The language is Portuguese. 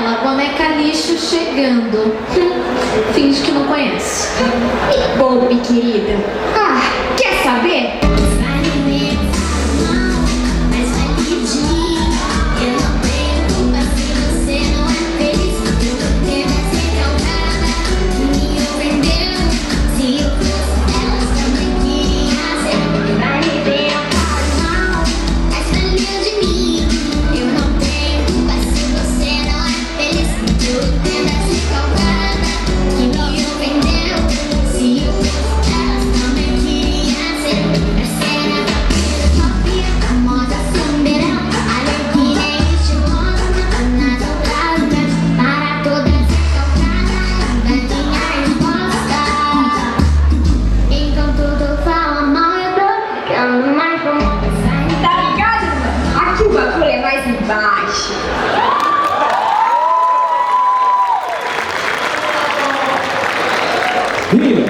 ela, boneca lixo chegando. Finge que não conhece. Me poupe, querida. Ah, quer saber? Tá ligado? Aqui o bagulho é mais embaixo. Menina,